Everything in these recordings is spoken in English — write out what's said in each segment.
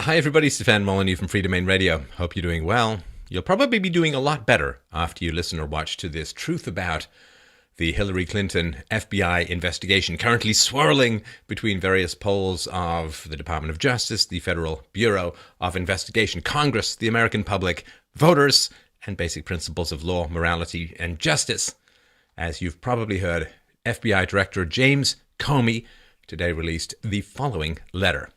Hi everybody, Stefan Molyneux from Free Domain Radio. Hope you're doing well. You'll probably be doing a lot better after you listen or watch to this truth about the Hillary Clinton FBI investigation currently swirling between various poles of the Department of Justice, the Federal Bureau of Investigation, Congress, the American public, voters, and basic principles of law, morality, and justice. As you've probably heard, FBI Director James Comey today released the following letter.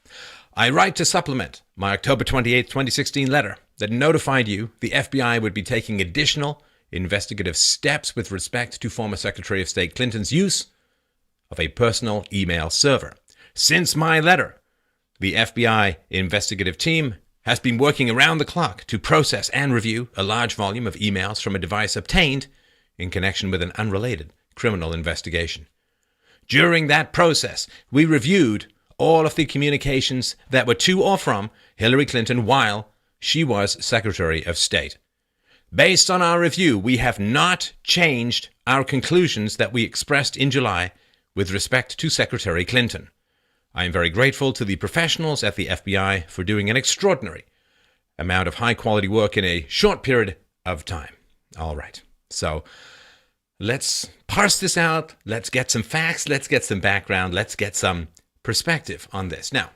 I write to supplement my October 28, 2016 letter that notified you the FBI would be taking additional investigative steps with respect to former Secretary of State Clinton's use of a personal email server. Since my letter, the FBI investigative team has been working around the clock to process and review a large volume of emails from a device obtained in connection with an unrelated criminal investigation. During that process, we reviewed all of the communications that were to or from Hillary Clinton while she was Secretary of State. Based on our review, we have not changed our conclusions that we expressed in July with respect to Secretary Clinton. I am very grateful to the professionals at the FBI for doing an extraordinary amount of high-quality work in a short period of time. All right, so let's parse this out. Let's get some facts. Let's get some background. Let's get some perspective on this. Now,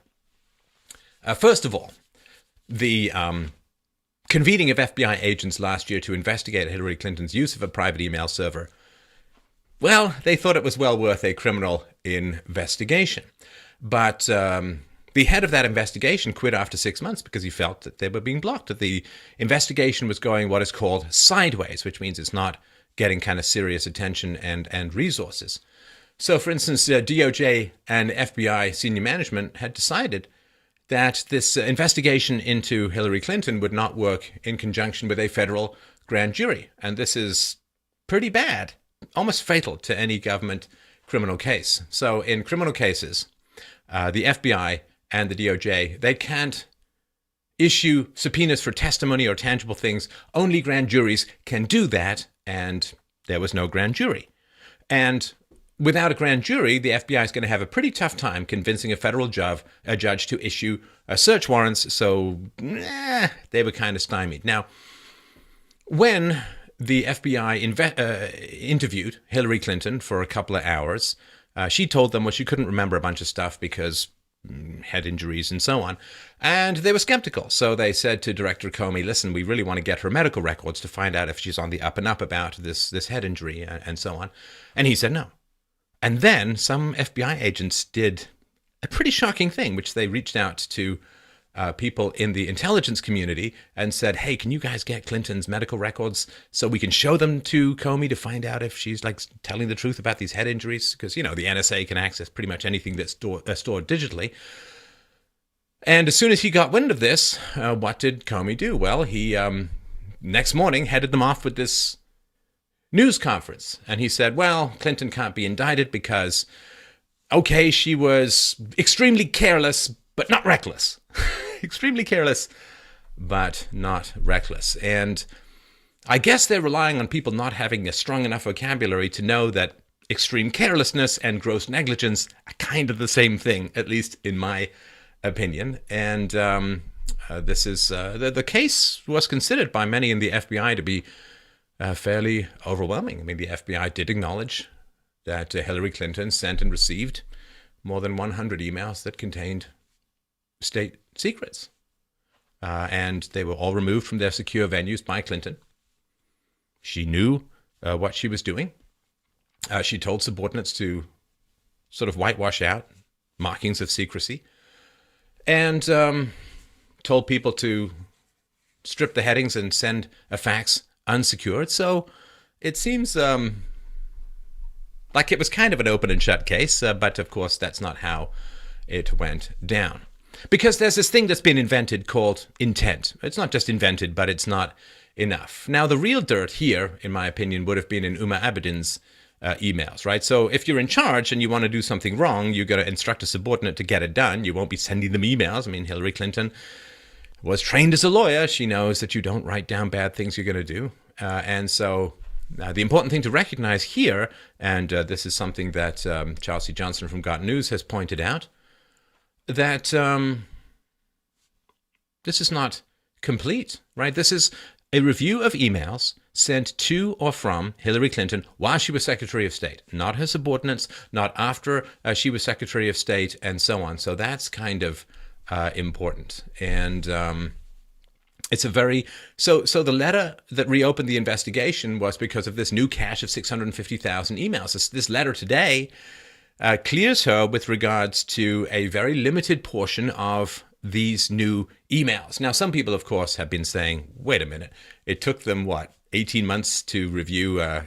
first of all, the convening of FBI agents last year to investigate Hillary Clinton's use of a private email server, well, they thought it was well worth a criminal investigation. But the head of that investigation quit after 6 months because he felt that they were being blocked, that the investigation was going what is called sideways, which means it's not getting kind of serious attention and resources. So, for instance, DOJ and FBI senior management had decided that this investigation into Hillary Clinton would not work in conjunction with a federal grand jury. And this is pretty bad, almost fatal to any government criminal case. So in criminal cases, the FBI and the DOJ, they can't issue subpoenas for testimony or tangible things. Only grand juries can do that, and there was no grand jury. And without a grand jury, the FBI is going to have a pretty tough time convincing a federal judge to issue search warrants, so they were kind of stymied. Now, when the FBI interviewed Hillary Clinton for a couple of hours, she told them, well, she couldn't remember a bunch of stuff because head injuries and so on, and they were skeptical. So they said to Director Comey, listen, we really want to get her medical records to find out if she's on the up and up about this head injury and so on. And he said no. And then some FBI agents did a pretty shocking thing, which they reached out to people in the intelligence community and said, hey, can you guys get Clinton's medical records so we can show them to Comey to find out if she's like telling the truth about these head injuries? Because, you know, the NSA can access pretty much anything that's stored digitally. And as soon as he got wind of this, what did Comey do? Well, he next morning headed them off with this news conference. And he said, well, Clinton can't be indicted because, okay, she was extremely careless, but not reckless. Extremely careless, but not reckless. And I guess they're relying on people not having a strong enough vocabulary to know that extreme carelessness and gross negligence are kind of the same thing, at least in my opinion. And this is the case was considered by many in the FBI to be fairly overwhelming. I mean, the FBI did acknowledge that Hillary Clinton sent and received more than 100 emails that contained state secrets. And they were all removed from their secure venues by Clinton. She knew what she was doing. She told subordinates to sort of whitewash out markings of secrecy and told people to strip the headings and send a fax unsecured. So it seems like it was kind of an open and shut case, but of course that's not how it went down. Because there's this thing that's been invented called intent. It's not just invented, but it's not enough. Now, the real dirt here, in my opinion, would have been in Huma Abedin's emails, right? So if you're in charge and you want to do something wrong, you're going to instruct a subordinate to get it done. You won't be sending them emails. I mean, Hillary Clinton was trained as a lawyer. She knows that you don't write down bad things you're going to do. And so the important thing to recognize here, and this is something that Charles C. Johnson from Got News has pointed out, that This is not complete, right? This is a review of emails sent to or from Hillary Clinton while she was Secretary of State, not her subordinates, not after she was Secretary of State, and so on. So that's kind of important. And it's a very so the letter that reopened the investigation was because of this new cache of 650,000 emails. This letter today clears her with regards to a very limited portion of these new emails. Now, some people, of course, have been saying, wait a minute, it took them, 18 months to review a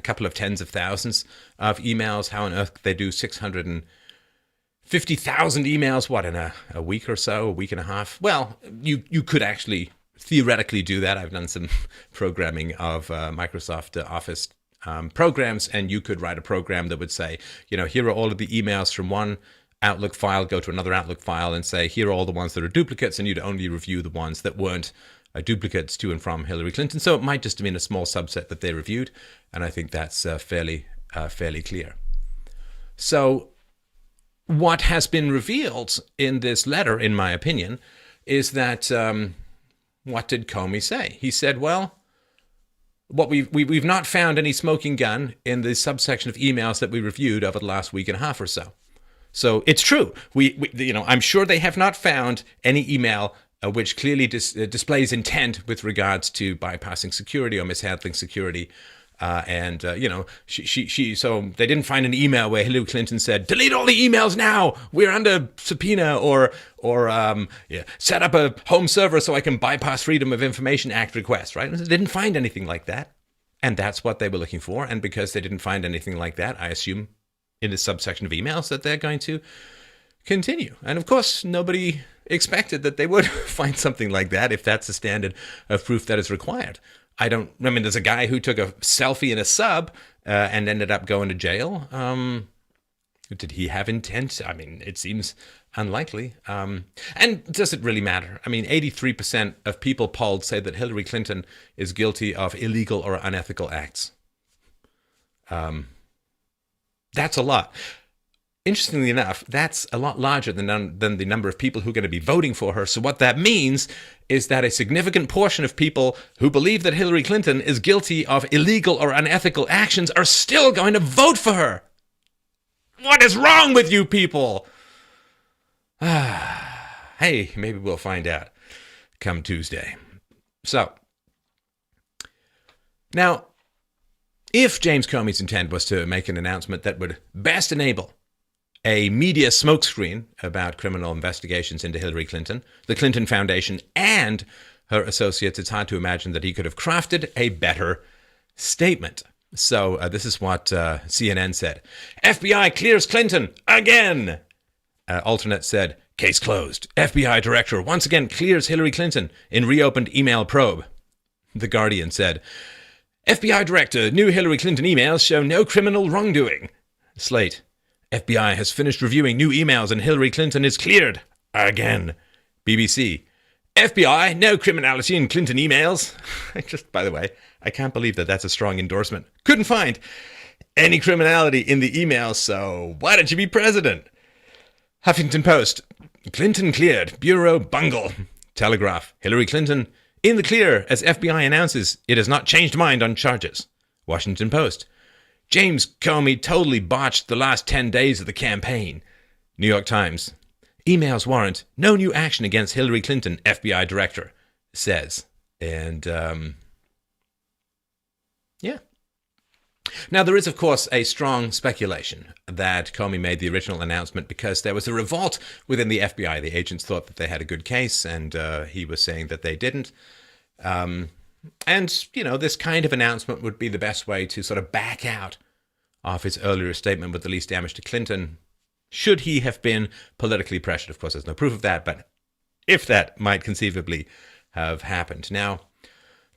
couple of tens of thousands of emails. How on earth could they do 650,000 emails, in a week or so, a week and a half? Well, you could actually theoretically do that. I've done some programming of Microsoft Office programs, and you could write a program that would say, here are all of the emails from one Outlook file, go to another Outlook file and say, here are all the ones that are duplicates, and you'd only review the ones that weren't duplicates to and from Hillary Clinton. So it might just have been a small subset that they reviewed, and I think that's fairly clear. So what has been revealed in this letter, in my opinion, is that what did Comey say? He said, well, what we've not found any smoking gun in the subsection of emails that we reviewed over the last week and a half or so. So it's true. I'm sure they have not found any email which clearly displays intent with regards to bypassing security or mishandling security. So they didn't find an email where Hillary Clinton said, delete all the emails now, we're under subpoena, or set up a home server so I can bypass Freedom of Information Act requests, right? They didn't find anything like that. And that's what they were looking for. And because they didn't find anything like that, I assume in this subsection of emails that they're going to continue. And of course, nobody expected that they would find something like that if that's the standard of proof that is required. There's a guy who took a selfie in a sub and ended up going to jail. Did he have intent? It seems unlikely. And does it really matter? 83% of people polled say that Hillary Clinton is guilty of illegal or unethical acts. That's a lot. Interestingly enough, that's a lot larger than the number of people who are going to be voting for her. So what that means is that a significant portion of people who believe that Hillary Clinton is guilty of illegal or unethical actions are still going to vote for her. What is wrong with you people? Hey, maybe we'll find out come Tuesday. So, now, if James Comey's intent was to make an announcement that would best enable a media smokescreen about criminal investigations into Hillary Clinton, the Clinton Foundation, and her associates, it's hard to imagine that he could have crafted a better statement. So this is what CNN said. FBI clears Clinton again. Alternate said, case closed. FBI director once again clears Hillary Clinton in reopened email probe. The Guardian said, FBI director, new Hillary Clinton emails show no criminal wrongdoing. Slate, FBI has finished reviewing new emails and Hillary Clinton is cleared again. BBC, FBI, no criminality in Clinton emails. By the way, I can't believe that that's a strong endorsement. Couldn't find any criminality in the emails, so why don't you be president? Huffington Post, Clinton cleared, Bureau bungle. Telegraph, Hillary Clinton in the clear as FBI announces it has not changed mind on charges. Washington Post, James Comey totally botched the last 10 days of the campaign. New York Times, emails warrant no new action against Hillary Clinton, FBI director says. And, yeah. Now, there is, of course, a strong speculation that Comey made the original announcement because there was a revolt within the FBI. The agents thought that they had a good case, and he was saying that they didn't. And, this kind of announcement would be the best way to sort of back out of his earlier statement with the least damage to Clinton, should he have been politically pressured. Of course, there's no proof of that, but if that might conceivably have happened. Now,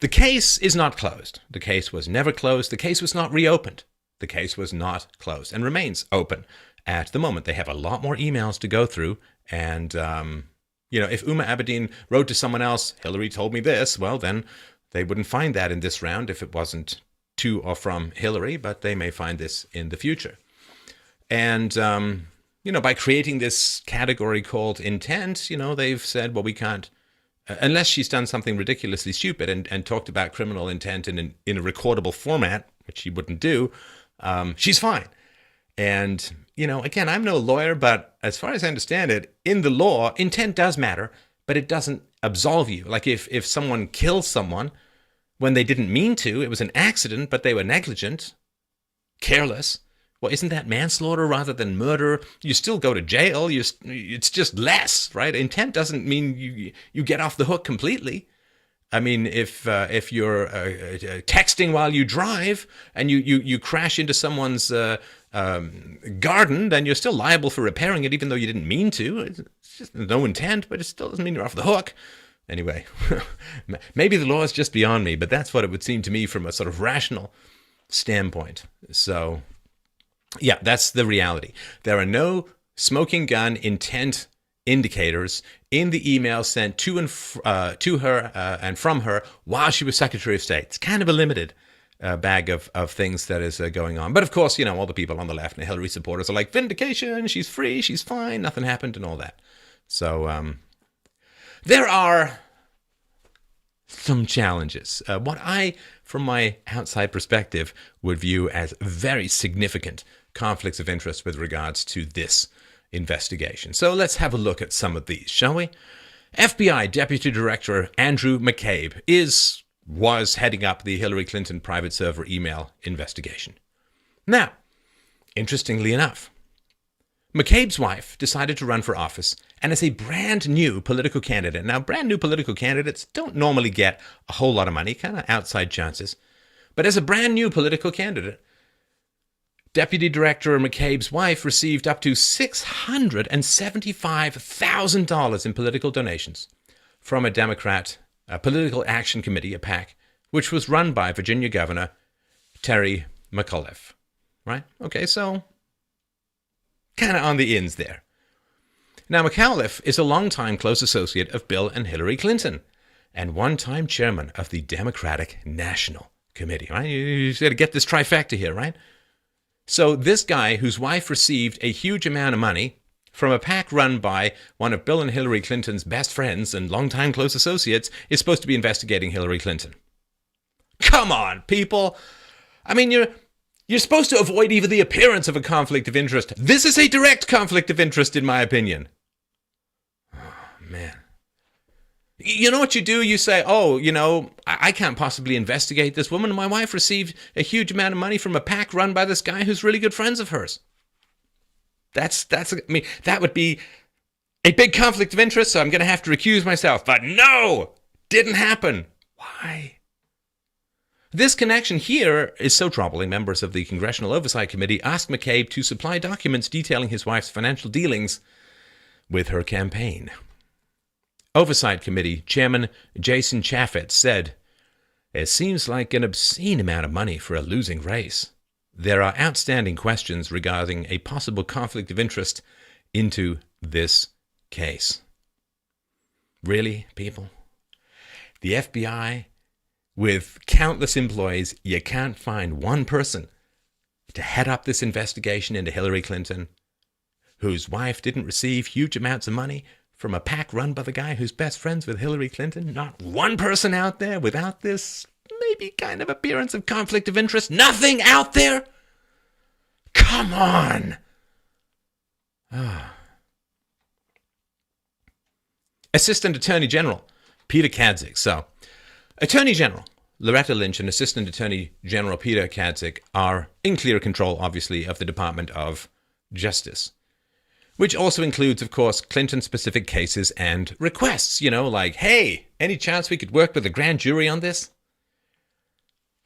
the case is not closed. The case was never closed. The case was not reopened. The case was not closed and remains open at the moment. They have a lot more emails to go through. And, if Uma Abedin wrote to someone else, Hillary told me this, well, then they wouldn't find that in this round if it wasn't to or from Hillary, but they may find this in the future. And, by creating this category called intent, they've said, well, we can't unless she's done something ridiculously stupid and talked about criminal intent in a recordable format, which she wouldn't do, she's fine. And, again, I'm no lawyer, but as far as I understand it, in the law, intent does matter, but it doesn't absolve you. Like if someone kills someone when they didn't mean to, it was an accident, but they were negligent, careless, well, isn't that manslaughter rather than murder? You still go to jail. It's just less, right? Intent doesn't mean you get off the hook completely. I mean, if you're texting while you drive and you crash into someone's garden, then you're still liable for repairing it, even though you didn't mean to. It's just no intent, but it still doesn't mean you're off the hook. Anyway, maybe the law is just beyond me, but that's what it would seem to me from a sort of rational standpoint. So, yeah, that's the reality. There are no smoking gun intent indicators in the email sent to her and from her while she was Secretary of State. It's kind of a limited bag of things that is going on. But of course, all the people on the left and the Hillary supporters are like, vindication, she's free, she's fine, nothing happened and all that. So there are some challenges. What I, from my outside perspective, would view as very significant conflicts of interest with regards to this investigation. So let's have a look at some of these, shall we? FBI Deputy Director Andrew McCabe was heading up the Hillary Clinton private server email investigation. Now, interestingly enough, McCabe's wife decided to run for office and as a brand new political candidate. Now, brand new political candidates don't normally get a whole lot of money, kind of outside chances. But as a brand new political candidate, Deputy Director McCabe's wife received up to $675,000 in political donations from a Democrat Political Action Committee, a PAC, which was run by Virginia Governor Terry McAuliffe. Right? Okay, so kind of on the ins there. Now, McAuliffe is a longtime close associate of Bill and Hillary Clinton and one-time chairman of the Democratic National Committee. Right? You got to get this trifecta here, right? So this guy, whose wife received a huge amount of money from a PAC run by one of Bill and Hillary Clinton's best friends and longtime close associates, is supposed to be investigating Hillary Clinton. Come on, people. I mean, you're supposed to avoid even the appearance of a conflict of interest. This is a direct conflict of interest, in my opinion. Oh, man. You know what you do? You say, I can't possibly investigate this woman. My wife received a huge amount of money from a PAC run by this guy who's really good friends of hers. That would be a big conflict of interest, so I'm going to have to recuse myself. But no, didn't happen. Why? This connection here is so troubling. Members of the Congressional Oversight Committee asked McCabe to supply documents detailing his wife's financial dealings with her campaign. Oversight Committee Chairman Jason Chaffetz said, "It seems like an obscene amount of money for a losing race. There are outstanding questions regarding a possible conflict of interest into this case." Really, people? The FBI, with countless employees, you can't find one person to head up this investigation into Hillary Clinton, whose wife didn't receive huge amounts of money from a PAC run by the guy who's best friends with Hillary Clinton? Not one person out there without this maybe kind of appearance of conflict of interest? Nothing out there? Come on. Assistant Attorney General Peter Kadzik. So, Attorney General Loretta Lynch and Assistant Attorney General Peter Kadzik are in clear control, obviously, of the Department of Justice, which also includes, of course, Clinton-specific cases and requests, like, hey, any chance we could work with a grand jury on this?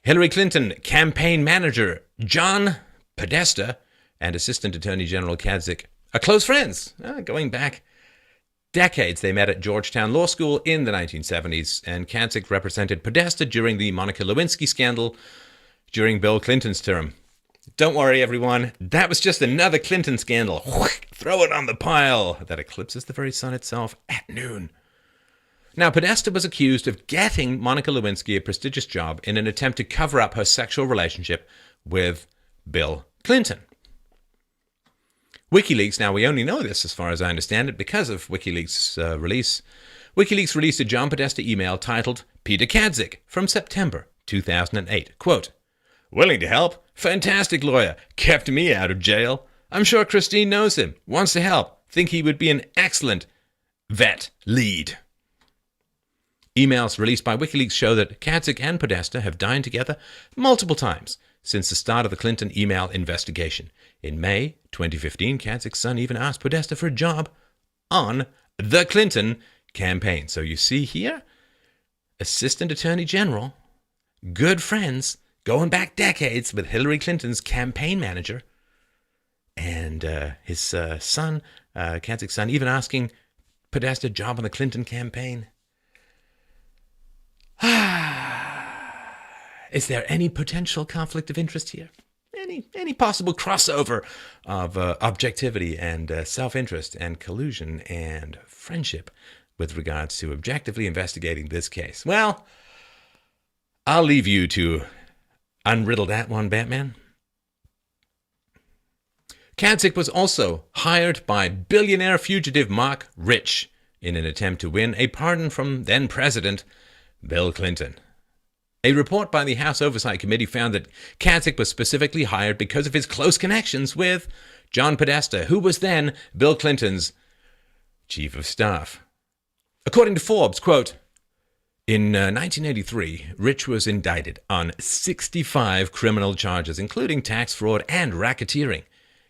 Hillary Clinton campaign manager John Podesta and Assistant Attorney General Kadzik are close friends, going back decades. They met at Georgetown Law School in the 1970s, and Kadzik represented Podesta during the Monica Lewinsky scandal during Bill Clinton's term. Don't worry, everyone. That was just another Clinton scandal. Throw it on the pile that eclipses the very sun itself at noon. Now, Podesta was accused of getting Monica Lewinsky a prestigious job in an attempt to cover up her sexual relationship with Bill Clinton. Wikileaks, now we only know this as far as I understand it because of Wikileaks' release. Wikileaks released a John Podesta email titled Peter Kadzik from September 2008. Quote, "Willing to help? Fantastic lawyer. Kept me out of jail. I'm sure Christine knows him. Wants to help. Think he would be an excellent vet lead." Emails released by Wikileaks show that Kadzik and Podesta have dined together multiple times since the start of the Clinton email investigation. In May 2015, Kadzik's son even asked Podesta for a job on the Clinton campaign. So you see here, Assistant Attorney General, good friends, going back decades with Hillary Clinton's campaign manager, and his son, Kadzik's son, even asking Podesta a job on the Clinton campaign. Is there any potential conflict of interest here? Any possible crossover of objectivity and self-interest and collusion and friendship with regards to objectively investigating this case? Well, I'll leave you to unriddle that one, Batman. Kadzik was also hired by billionaire fugitive Mark Rich in an attempt to win a pardon from then-President Bill Clinton. A report by the House Oversight Committee found that Kadzik was specifically hired because of his close connections with John Podesta, who was then Bill Clinton's chief of staff. According to Forbes, quote, in 1983, Rich was indicted on 65 criminal charges, including tax fraud and racketeering.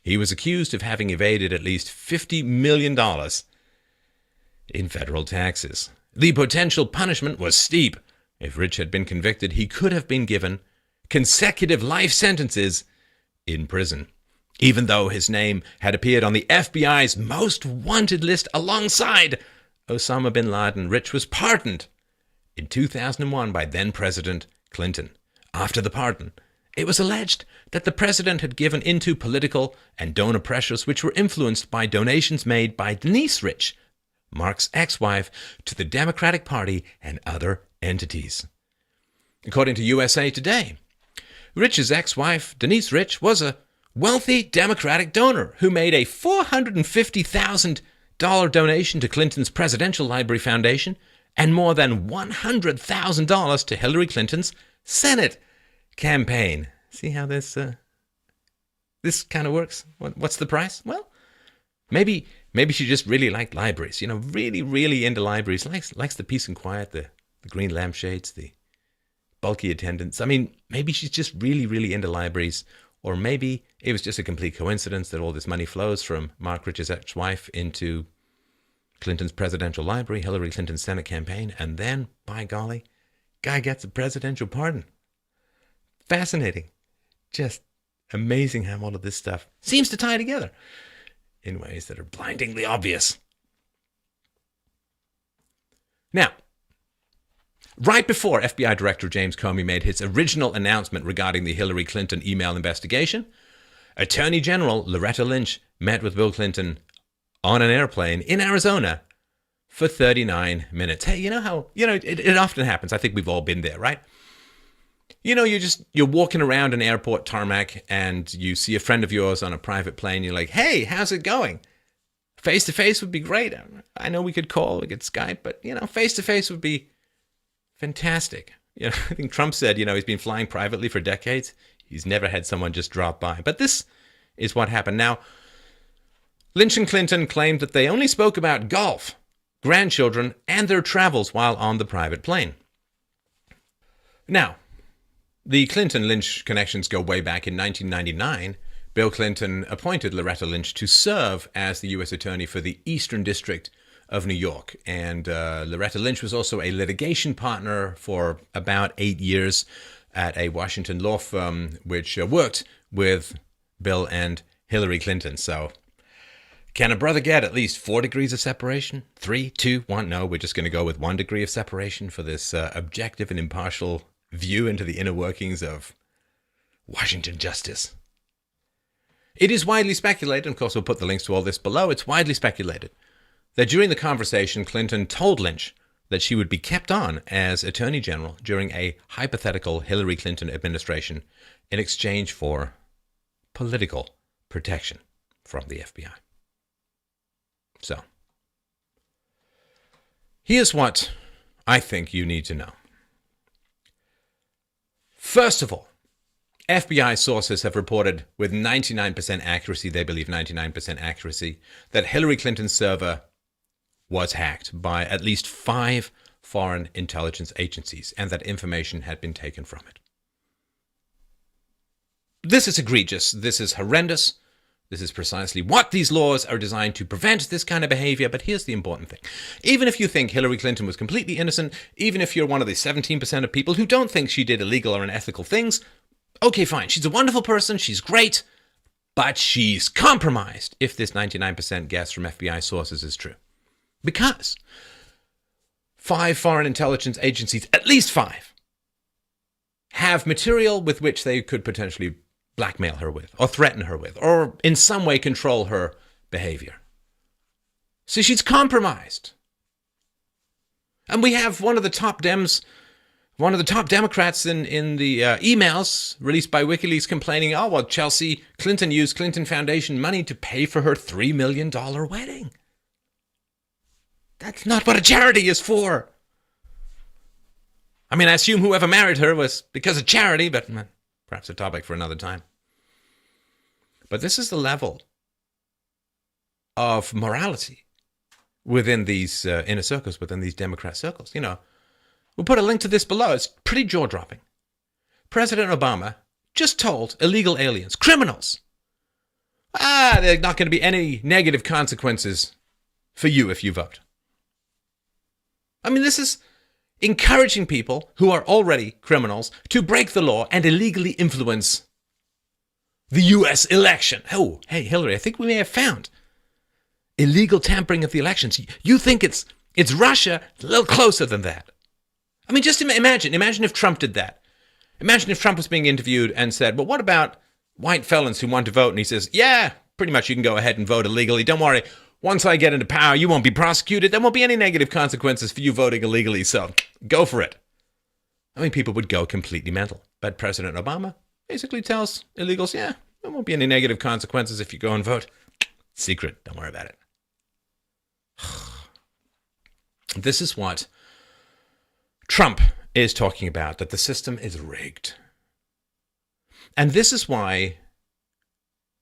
He was accused of having evaded at least $50 million in federal taxes. The potential punishment was steep. If Rich had been convicted, he could have been given consecutive life sentences in prison. Even though his name had appeared on the FBI's most wanted list alongside Osama bin Laden, Rich was pardoned in 2001 by then-President Clinton. After the pardon, it was alleged that the president had given into political and donor pressures which were influenced by donations made by Denise Rich, Mark's ex-wife, to the Democratic Party and other entities. According to USA Today, Rich's ex-wife, Denise Rich, was a wealthy Democratic donor who made a $450,000 donation to Clinton's Presidential Library Foundation and more than $100,000 to Hillary Clinton's Senate campaign. See how this kind of works? What's the price? Well, maybe she just really liked libraries. You know, really into libraries. Likes the peace and quiet, the green lampshades, the bulky attendance. I mean, maybe she's just really into libraries. Or maybe it was just a complete coincidence that all this money flows from Mark Rich's ex-wife into Clinton's presidential library, Hillary Clinton's Senate campaign, and then, by golly, guy gets a presidential pardon. Fascinating. Just amazing how all of this stuff seems to tie together in ways that are blindingly obvious. Now, right before FBI Director James Comey made his original announcement regarding the Hillary Clinton email investigation, Attorney General Loretta Lynch met with Bill Clinton on an airplane in Arizona for 39 minutes. Hey, you know how, it often happens. I think we've all been there, right? You know, you're walking around an airport tarmac and you see a friend of yours on a private plane. You're like, hey, how's it going? Face-to-face would be great. I know we could call, we could Skype, but, face-to-face would be fantastic. I think Trump said, he's been flying privately for decades. He's never had someone just drop by. But this is what happened. Now, Lynch and Clinton claimed that they only spoke about golf, grandchildren, and their travels while on the private plane. Now, the Clinton-Lynch connections go way back. In 1999, Bill Clinton appointed Loretta Lynch to serve as the U.S. Attorney for the Eastern District of New York. And Loretta Lynch was also a litigation partner for about 8 years at a Washington law firm, which worked with Bill and Hillary Clinton. So can a brother get at least 4 degrees of separation? 3, 2, 1? No, we're just going to go with 1 degree of separation for this objective and impartial view into the inner workings of Washington justice. It is widely speculated, of course we'll put the links to all this below, it's widely speculated that during the conversation, Clinton told Lynch that she would be kept on as Attorney General during a hypothetical Hillary Clinton administration in exchange for political protection from the FBI. So, Here's what I think you need to know. First of all, FBI sources have reported with 99% accuracy, they believe 99% accuracy, that Hillary Clinton's server was hacked by at least 5 foreign intelligence agencies and that information had been taken from it. This is egregious. This is horrendous. This is precisely what these laws are designed to prevent, this kind of behavior. But here's the important thing. Even if you think Hillary Clinton was completely innocent, even if you're one of the 17% of people who don't think she did illegal or unethical things, okay, fine. She's a wonderful person. She's great. But she's compromised if this 99% guess from FBI sources is true. Because 5 foreign intelligence agencies, at least 5, have material with which they could potentially blackmail her with, or threaten her with, or in some way control her behavior. So she's compromised. And we have one of the top Democrats in the emails released by Wikileaks complaining, oh, well, Chelsea Clinton used Clinton Foundation money to pay for her $3 million wedding. That's not what a charity is for. I mean, I assume whoever married her was because of charity, but perhaps a topic for another time. But this is the level of morality within these inner circles, within these Democrat circles. You know, we'll put a link to this below. It's pretty jaw-dropping. President Obama just told illegal aliens, criminals, there are not going to be any negative consequences for you if you vote. I mean, this is encouraging people who are already criminals to break the law and illegally influence the U.S. election. Oh, hey, Hillary, I think we may have found illegal tampering of the elections. You think it's Russia? A little closer than that. I mean, just imagine if Trump did that. Imagine if Trump was being interviewed and said, well, what about white felons who want to vote? And he says, yeah, pretty much you can go ahead and vote illegally. Don't worry. Once I get into power, you won't be prosecuted. There won't be any negative consequences for you voting illegally, so go for it. I mean, people would go completely mental. But President Obama basically tells illegals, yeah, there won't be any negative consequences if you go and vote. Secret, don't worry about it. This is what Trump is talking about, that the system is rigged. And this is why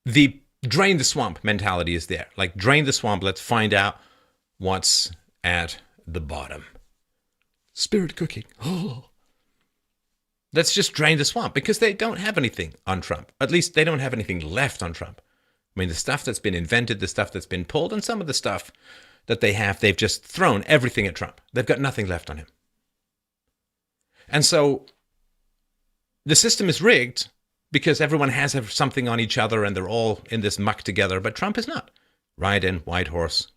the drain the swamp mentality is there. Like, drain the swamp, let's find out what's at the bottom. Spirit cooking. Oh. Let's just drain the swamp, because they don't have anything on Trump. At least they don't have anything left on Trump. I mean, the stuff that's been invented, the stuff that's been pulled, and some of the stuff that they have, they've just thrown everything at Trump. They've got nothing left on him. And so the system is rigged because everyone has something on each other and they're all in this muck together, but Trump is not. Ride in, white horse,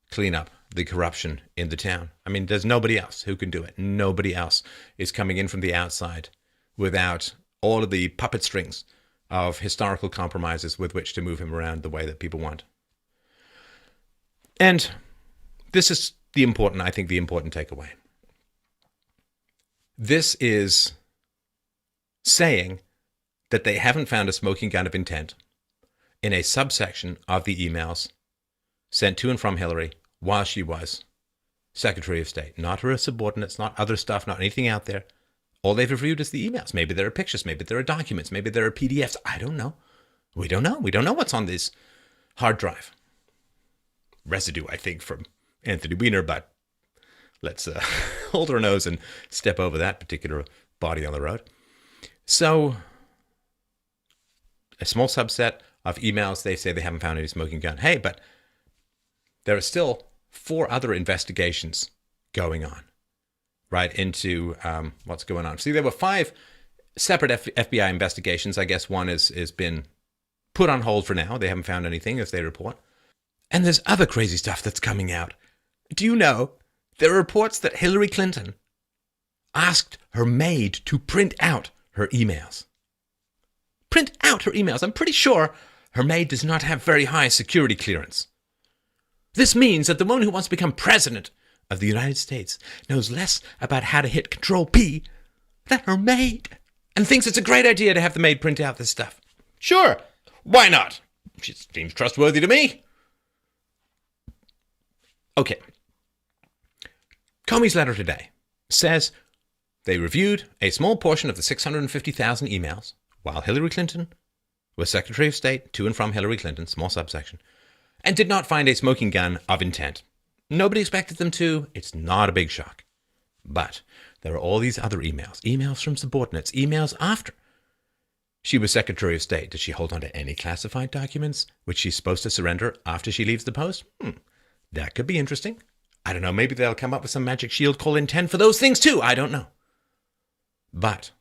clean up the corruption in the town. I mean, there's nobody else who can do it. Nobody else is coming in from the outside without all of the puppet strings of historical compromises with which to move him around the way that people want. And this is the important takeaway. This is saying that they haven't found a smoking gun of intent in a subsection of the emails sent to and from Hillary while she was Secretary of State. Not her subordinates, not other stuff, not anything out there. All they've reviewed is the emails. Maybe there are pictures, maybe there are documents, maybe there are PDFs. I don't know. We don't know. We don't know what's on this hard drive. Residue, I think, from Anthony Weiner, but let's hold our nose and step over that particular body on the road. So, a small subset of emails, they say they haven't found any smoking gun. Hey, but there are still 4 other investigations going on, right, into what's going on. See, there were 5 separate FBI investigations. I guess one has been put on hold for now. They haven't found anything, as they report. And there's other crazy stuff that's coming out. Do you know there are reports that Hillary Clinton asked her maid to print out her emails? Print out her emails. I'm pretty sure her maid does not have very high security clearance. This means that the woman who wants to become president of the United States knows less about how to hit Control P than her maid, and thinks it's a great idea to have the maid print out this stuff. Sure, why not? She seems trustworthy to me. Okay. Comey's letter today says they reviewed a small portion of the 650,000 emails while Hillary Clinton was Secretary of State to and from Hillary Clinton, small subsection, and did not find a smoking gun of intent. Nobody expected them to. It's not a big shock. But there are all these other emails from subordinates, emails after she was Secretary of State. Does she hold on to any classified documents which she's supposed to surrender after she leaves the post? That could be interesting. I don't know. Maybe they'll come up with some magic shield call intent for those things too. I don't know. But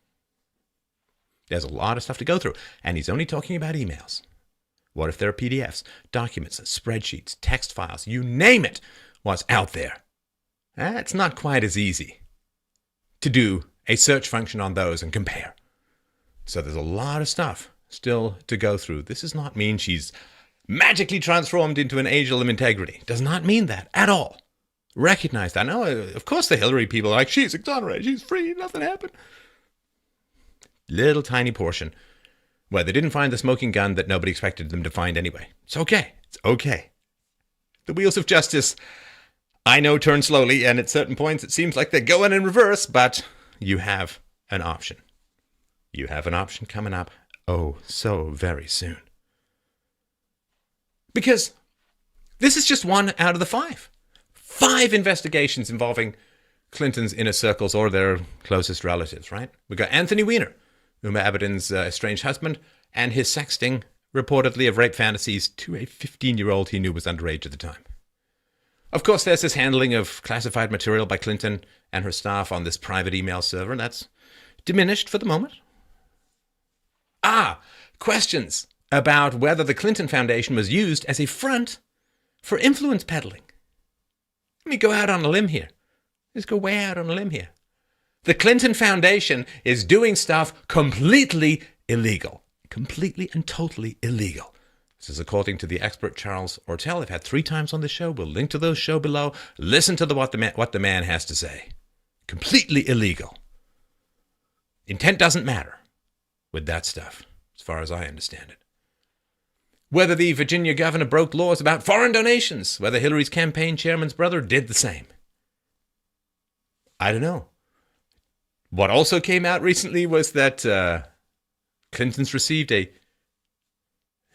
there's a lot of stuff to go through. And he's only talking about emails. What if there are PDFs, documents, spreadsheets, text files, you name it, what's out there? It's not quite as easy to do a search function on those and compare. So there's a lot of stuff still to go through. This does not mean she's magically transformed into an angel of integrity. Does not mean that at all. Recognize that. No, of course the Hillary people are like, she's exonerated, she's free, nothing happened. Little tiny portion where they didn't find the smoking gun that nobody expected them to find anyway. It's okay. It's okay. The wheels of justice, I know, turn slowly, and at certain points it seems like they're going in reverse, but you have an option. You have an option coming up, oh, so very soon. Because this is just one out of the five. 5 investigations involving Clinton's inner circles or their closest relatives, right? We got Anthony Weiner, Uma Abedin's estranged husband, and his sexting, reportedly, of rape fantasies to a 15-year-old he knew was underage at the time. Of course, there's this handling of classified material by Clinton and her staff on this private email server, and that's diminished for the moment. Questions about whether the Clinton Foundation was used as a front for influence peddling. Let me go out on a limb here. Let's go way out on a limb here. The Clinton Foundation is doing stuff completely illegal. Completely and totally illegal. This is according to the expert Charles Ortel. I've had 3 times on the show. We'll link to those show below. Listen to what the man has to say. Completely illegal. Intent doesn't matter with that stuff, as far as I understand it. Whether the Virginia governor broke laws about foreign donations, whether Hillary's campaign chairman's brother did the same. I don't know. What also came out recently was that Clinton's received $1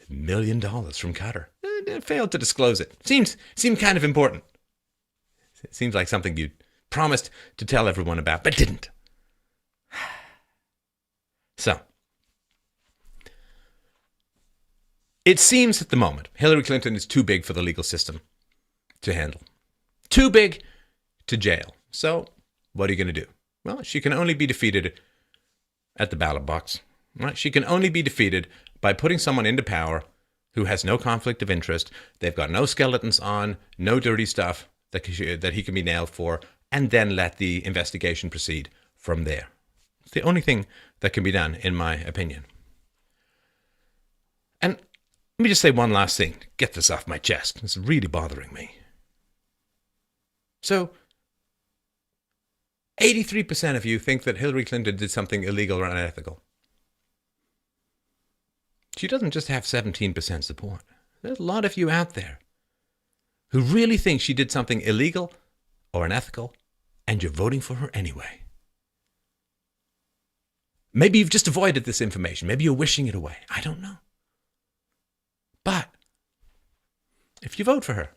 million from Qatar. They failed to disclose it. Seemed kind of important. It seems like something you promised to tell everyone about, but didn't. So, it seems at the moment Hillary Clinton is too big for the legal system to handle. Too big to jail. So, what are you going to do? Well, she can only be defeated at the ballot box. Right? She can only be defeated by putting someone into power who has no conflict of interest. They've got no skeletons on, no dirty stuff that he can be nailed for, and then let the investigation proceed from there. It's the only thing that can be done, in my opinion. And let me just say one last thing to get this off my chest. It's really bothering me. So, 83% of you think that Hillary Clinton did something illegal or unethical. She doesn't just have 17% support. There's a lot of you out there who really think she did something illegal or unethical, and you're voting for her anyway. Maybe you've just avoided this information. Maybe you're wishing it away. I don't know. But if you vote for her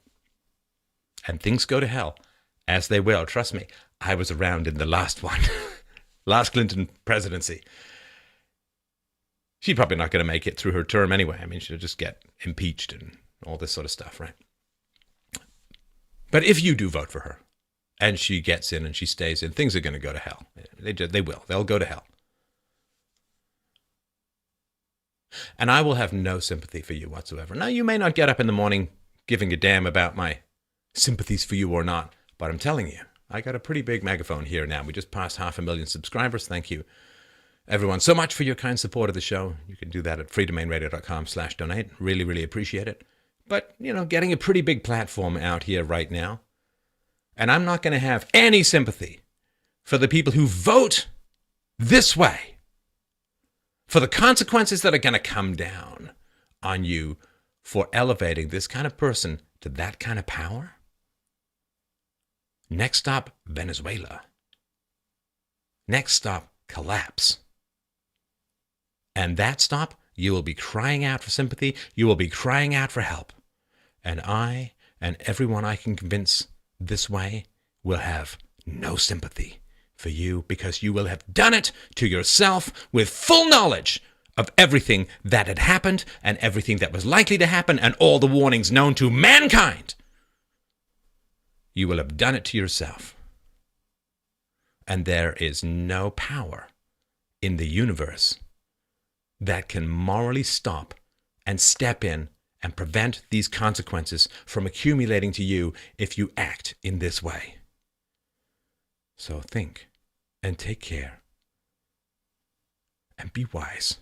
and things go to hell, as they will, trust me, I was around in the last one, last Clinton presidency. She's probably not going to make it through her term anyway. I mean, she'll just get impeached and all this sort of stuff, right? But if you do vote for her and she gets in and she stays in, things are going to go to hell. They will. They'll go to hell. And I will have no sympathy for you whatsoever. Now, you may not get up in the morning giving a damn about my sympathies for you or not, but I'm telling you, I got a pretty big megaphone here now. We just passed 500,000 subscribers. Thank you, everyone, so much for your kind support of the show. You can do that at freedomainradio.com/donate. Really, really appreciate it. But, getting a pretty big platform out here right now. And I'm not going to have any sympathy for the people who vote this way, for the consequences that are going to come down on you for elevating this kind of person to that kind of power. Next stop, Venezuela. Next stop, collapse. And that stop, you will be crying out for sympathy. You will be crying out for help. And I and everyone I can convince this way will have no sympathy for you, because you will have done it to yourself with full knowledge of everything that had happened and everything that was likely to happen and all the warnings known to mankind. You will have done it to yourself. And there is no power in the universe that can morally stop and step in and prevent these consequences from accumulating to you if you act in this way. So think and take care and be wise.